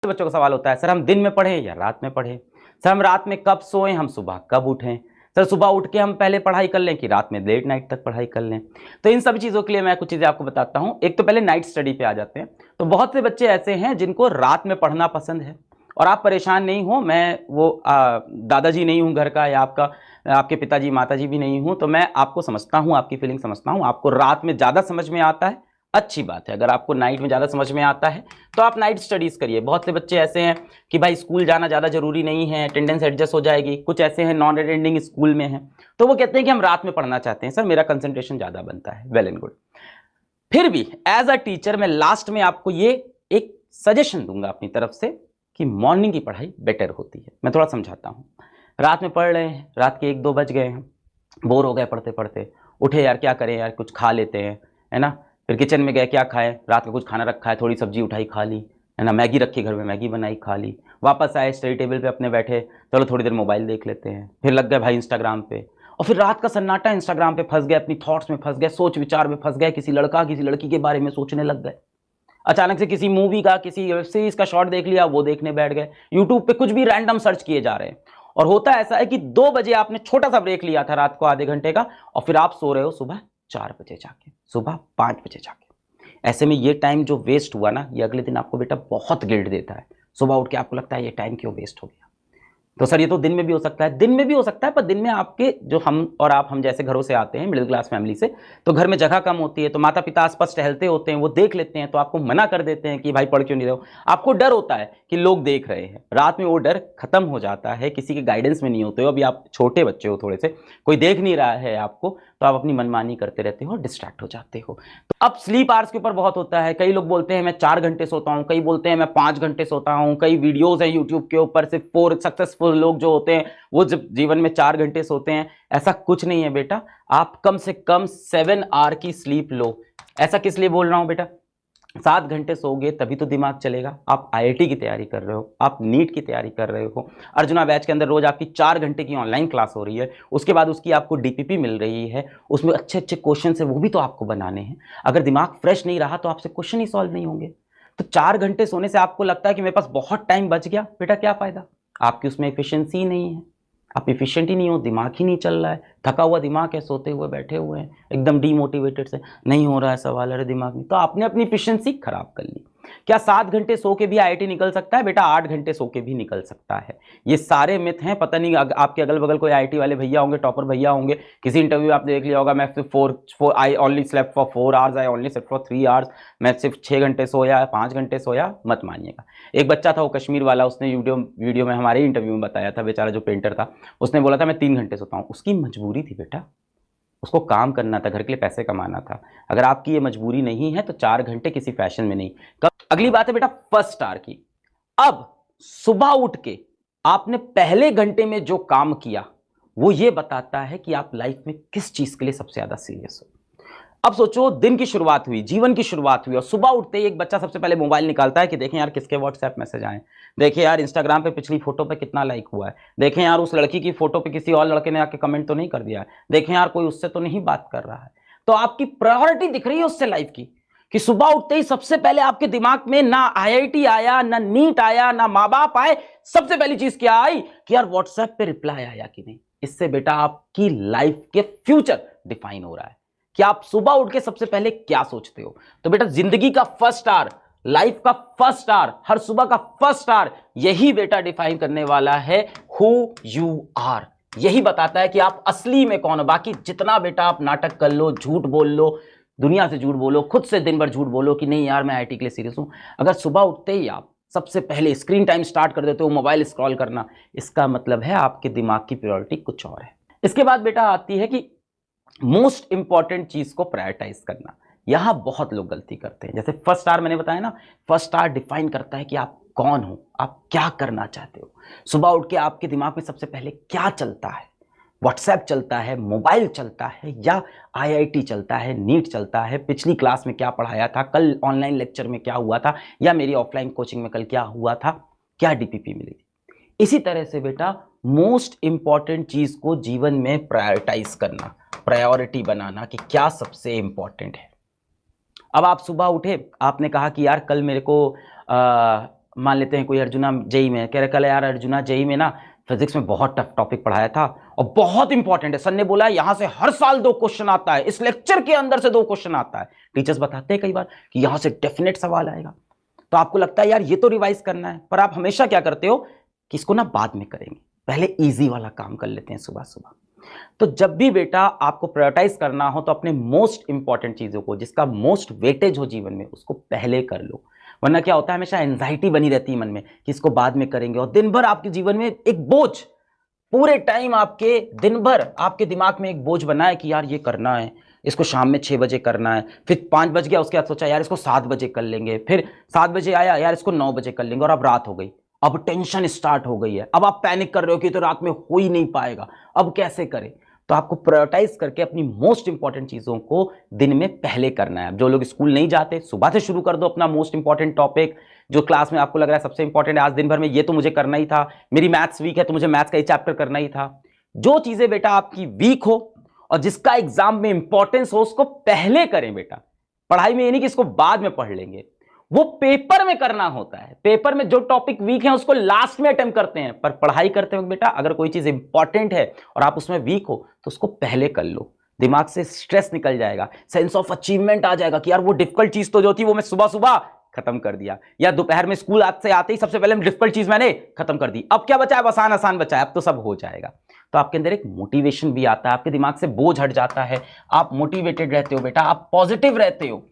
बच्चों का सवाल होता है, सर हम दिन में पढ़ें या रात में पढ़ें? सर हम रात में कब सोएं, हम सुबह कब उठें? सर सुबह उठ के हम पहले पढ़ाई कर लें कि रात में लेट नाइट तक पढ़ाई कर लें? तो इन सभी चीज़ों के लिए मैं कुछ चीज़ें आपको बताता हूँ। एक तो पहले नाइट स्टडी पे आ जाते हैं। तो बहुत से बच्चे ऐसे हैं जिनको रात में पढ़ना पसंद है, और आप परेशान नहीं हो, मैं वो दादाजी नहीं हूँ घर का, या आपके पिताजी माताजी भी नहीं हूँ, तो मैं आपको समझता हूँ, आपकी फीलिंग समझता हूँ। आपको रात में ज़्यादा समझ में आता है, अच्छी बात है। अगर आपको नाइट में ज़्यादा समझ में आता है तो आप नाइट स्टडीज़ करिए। बहुत से बच्चे ऐसे हैं कि भाई स्कूल जाना ज़्यादा जरूरी नहीं है, अटेंडेंस एडजस्ट हो जाएगी। कुछ ऐसे हैं नॉन अटेंडिंग स्कूल में हैं, तो वो कहते हैं कि हम रात में पढ़ना चाहते हैं, सर मेरा कंसंट्रेशन ज़्यादा बनता है। Well and good. फिर भी एज अ टीचर मैं लास्ट में आपको ये एक सजेशन दूंगा अपनी तरफ से कि मॉर्निंग की पढ़ाई बेटर होती है। मैं थोड़ा समझाता हूँ। रात में पढ़ रहे हैं, रात के 1-2 बज गए हैं, बोर हो गए पढ़ते पढ़ते, उठे यार क्या करें यार, कुछ खा लेते हैं, है ना। फिर किचन में गए, क्या खाएं, रात का कुछ खाना रखा है, थोड़ी सब्जी उठाई खा ली, है ना, मैगी रखी घर में, मैगी बनाई खा ली। वापस आए स्टडी टेबल पे अपने बैठे, चलो थोड़ी देर मोबाइल देख लेते हैं, फिर लग गए भाई इंस्टाग्राम पे, और फिर रात का सन्नाटा, इंस्टाग्राम पे फंस गए, अपनी थॉट्स में फंस गए, सोच विचार में फंस गए, किसी लड़का किसी लड़की के बारे में सोचने लग गए। अचानक से किसी मूवी का, किसी वेब सीरीज का शॉर्ट देख लिया, वो देखने बैठ गए। यूट्यूब पे कुछ भी रैंडम सर्च किए जा रहे हैं। और होता ऐसा है कि 2 बजे आपने छोटा सा ब्रेक लिया था रात को आधे घंटे का, और फिर आप सो रहे हो सुबह 4 बजे जाके, सुबह 5 बजे जाके। ऐसे में ये टाइम जो वेस्ट हुआ ना, ये अगले दिन आपको बेटा बहुत गिल्ट देता है। सुबह उठ के आपको लगता है ये टाइम क्यों वेस्ट हो गया। तो सर ये तो दिन में भी हो सकता है, दिन में भी हो सकता है, पर दिन में आपके जो हम और आप, हम जैसे घरों से आते हैं, मिडिल क्लास फैमिली से, तो घर में जगह कम होती है, तो माता पिता आसपास टहलते होते हैं, वो देख लेते हैं, तो आपको मना कर देते हैं कि भाई पढ़ क्यों नहीं रहे हो। आपको डर होता है कि लोग देख रहे हैं। रात में वो डर खत्म हो जाता है, किसी के गाइडेंस में नहीं होते हो, अभी आप छोटे बच्चे हो थोड़े से, कोई देख नहीं रहा है आपको, तो आप अपनी मनमानी करते रहते हो और डिस्ट्रैक्ट हो जाते हो। तो अब स्लीप आवर्स के ऊपर बहुत होता है। कई लोग बोलते हैं मैं 4 घंटे सोता हूं, कई बोलते हैं मैं 5 घंटे सोता हूं, कई वीडियोस हैं यूट्यूब के ऊपर, सिर्फ 4 सक्सेसफुल लोग जो होते हैं वो जब जीवन में 4 घंटे सोते हैं। ऐसा कुछ नहीं है बेटा, आप कम से कम 7 आवर की स्लीप लो। ऐसा किस लिए बोल रहा हूं बेटा, 7 घंटे सोओगे तभी तो दिमाग चलेगा। आप आईआईटी की तैयारी कर रहे हो, आप नीट की तैयारी कर रहे हो, अर्जुना बैच के अंदर रोज आपकी 4 घंटे की ऑनलाइन क्लास हो रही है, उसके बाद उसकी आपको डीपीपी मिल रही है, उसमें अच्छे अच्छे क्वेश्चन है, वो भी तो आपको बनाने हैं। अगर दिमाग फ्रेश नहीं रहा तो आपसे क्वेश्चन ही सॉल्व नहीं होंगे। तो 4 घंटे सोने से आपको लगता है कि मेरे पास बहुत टाइम बच गया, बेटा क्या फायदा, आपकी उसमें एफिशिएंसी ही नहीं है, आप एफिशिएंट ही नहीं हो, दिमाग ही नहीं चल रहा है, थका हुआ दिमाग है, सोते हुए बैठे हुए हैं, एकदम डीमोटिवेटेड से, नहीं हो रहा है सवाल, अरे दिमाग में, तो आपने अपनी एफिशिएंसी खराब कर ली। क्या 7 घंटे सो के भी आईआईटी निकल सकता है? बेटा 8 घंटे सो के भी निकल सकता है। ये सारे मिथ हैं। पता नहीं आपके अगल बगल कोई आईआईटी वाले भैया होंगे, टॉपर भैया होंगे, किसी इंटरव्यू में आपने देख लिया होगा, मैं सिर्फ four I only slept for 4 hours, I only slept for 3 hours, मैं सिर्फ 6 घंटे सोया, 5 घंटे सोया। मत मानिएगा। एक बच्चा था वो कश्मीर वाला, उसने वीडियो में हमारे इंटरव्यू में बताया था, बेचारा जो पेंटर था, उसने बोला था मैं 3 घंटे सोता हूँ। उसकी मजबूरी थी बेटा, उसको काम करना था, घर के लिए पैसे कमाना था। अगर आपकी ये मजबूरी नहीं है तो 4 घंटे किसी फैशन में नहीं। अगली बात है बेटा फर्स्ट आवर की। अब सुबह उठ के आपने पहले घंटे में जो काम किया वो ये बताता है कि आप लाइफ में किस चीज के लिए सबसे ज्यादा सीरियस हो। अब सोचो, दिन की शुरुआत हुई, जीवन की शुरुआत हुई, और सुबह उठते ही एक बच्चा सबसे पहले मोबाइल निकालता है कि देखें यार किसके व्हाट्सएप मैसेज आए, देखें यार इंस्टाग्राम पे पिछली फोटो पे कितना लाइक हुआ है, देखें यार उस लड़की की फोटो पे किसी और लड़के ने आके कमेंट तो नहीं कर दिया है, देखें यार कोई उससे तो नहीं बात कर रहा है। तो आपकी प्रायोरिटी दिख रही है उससे लाइफ की, कि सुबह उठते ही सबसे पहले आपके दिमाग में ना आईआईटी आया, ना नीट आया, ना माँ बाप आए, सबसे पहली चीज क्या आई कि यार व्हाट्सएप पे रिप्लाई आया कि नहीं। इससे बेटा आपकी लाइफ के फ्यूचर डिफाइन हो रहा है कि आप सुबह उठ के सबसे पहले क्या सोचते हो। तो बेटा जिंदगी का फर्स्ट आवर, लाइफ का फर्स्ट आवर, हर सुबह का फर्स्ट आवर, यही बेटा डिफाइन करने वाला है हु यू आर। यही बताता है कि आप असली में कौन हो। बाकी जितना बेटा आप नाटक कर लो, झूठ बोल लो, दुनिया से झूठ बोलो, खुद से दिन भर झूठ बोलो कि नहीं यार मैं आईआईटी के लिए सीरियस हूं, अगर सुबह उठते ही आप सबसे पहले स्क्रीन टाइम स्टार्ट कर देते हो मोबाइल स्क्रॉल करना, इसका मतलब है आपके दिमाग की प्रायोरिटी कुछ और है। इसके बाद बेटा आती है कि मोस्ट इंपॉर्टेंट चीज को प्रायोरिटाइज करना। यहां बहुत लोग गलती करते हैं। जैसे फर्स्ट आवर मैंने बताया ना, फर्स्ट आवर डिफाइन करता है कि आप कौन हो, आप क्या करना चाहते हो। सुबह उठ के आपके दिमाग में सबसे पहले क्या चलता है, व्हाट्सएप चलता है, मोबाइल चलता है, या आईआईटी चलता है, नीट चलता है, पिछली क्लास में क्या पढ़ाया था, कल ऑनलाइन लेक्चर में क्या हुआ था, या मेरी ऑफलाइन कोचिंग में कल क्या हुआ था, क्या डीपीपी मिली थी। इसी तरह से बेटा मोस्ट इंपॉर्टेंट चीज को जीवन में प्रायोरिटाइज करना, प्रायोरिटी बनाना कि क्या सबसे इंपॉर्टेंट है। अब आप सुबह उठे, आपने कहा कि यार कल मेरे को मान लेते हैं कोई अर्जुना जेई में कह रहा कल यार अर्जुना जेई में ना फिजिक्स में बहुत टफ टॉपिक पढ़ाया था और बहुत इंपॉर्टेंट है, सर ने बोला यहां से हर साल 2 क्वेश्चन आता है, इस लेक्चर के अंदर से 2 क्वेश्चन आता है। टीचर्स बताते हैं कई बार कि यहां से डेफिनेट सवाल आएगा, तो आपको लगता है यार ये तो रिवाइज करना है, पर आप हमेशा क्या करते हो कि इसको ना बाद में करेंगे, पहले इजी वाला काम कर लेते हैं सुबह सुबह। तो जब भी बेटा आपको प्रायोरिटाइज करना हो तो अपने मोस्ट इंपॉर्टेंट चीजों को, जिसका मोस्ट वेटेज हो जीवन में, उसको पहले कर लो, वरना क्या होता है हमेशा एंजाइटी बनी रहती है मन में कि इसको बाद में करेंगे, और दिन भर आपके जीवन में एक बोझ, पूरे टाइम आपके दिन भर आपके दिमाग में एक बोझ बना है कि यार ये करना है, इसको शाम में 6 बजे करना है, फिर 5 बज गया उसके बाद सोचा यार इसको 7 बजे कर लेंगे, फिर 7 बजे आया यार इसको 9 बजे कर लेंगे, और अब रात हो गई, अब टेंशन स्टार्ट हो गई है, अब आप पैनिक कर रहे हो कि तो रात में हो ही नहीं पाएगा, अब कैसे करें। तो आपको प्रायोरिटाइज करके अपनी मोस्ट इंपॉर्टेंट चीजों को दिन में पहले करना है। जो लोग स्कूल नहीं जाते सुबह से शुरू कर दो अपना मोस्ट इंपॉर्टेंट टॉपिक, जो क्लास में आपको लग रहा है सबसे इंपॉर्टेंट है आज दिन भर में, ये तो मुझे करना ही था, मेरी मैथ्स वीक है तो मुझे मैथ्स का ही चैप्टर करना ही था। जो चीजें बेटा आपकी वीक हो और जिसका एग्जाम में इंपॉर्टेंस हो उसको पहले करें बेटा। पढ़ाई में ये नहीं कि इसको बाद में पढ़ लेंगे, वो पेपर में करना होता है। पेपर में जो टॉपिक वीक है उसको लास्ट में अटेम्प्ट करते हैं, पर पढ़ाई करते वक्त बेटा अगर कोई चीज इंपॉर्टेंट है और आप उसमें वीक हो तो उसको पहले कर लो, दिमाग से स्ट्रेस निकल जाएगा, सेंस ऑफ अचीवमेंट आ जाएगा कि यार वो डिफिकल्ट चीज तो जो थी वो मैं सुबह सुबह खत्म कर दिया, या दोपहर में स्कूल से आते ही सबसे पहले डिफिकल्ट चीज मैंने खत्म कर दी, अब क्या बचा है, आसान आसान बचा है, अब तो सब हो जाएगा। तो आपके अंदर एक मोटिवेशन भी आता है, आपके दिमाग से बोझ हट जाता है, आप मोटिवेटेड रहते हो बेटा, आप पॉजिटिव रहते हो।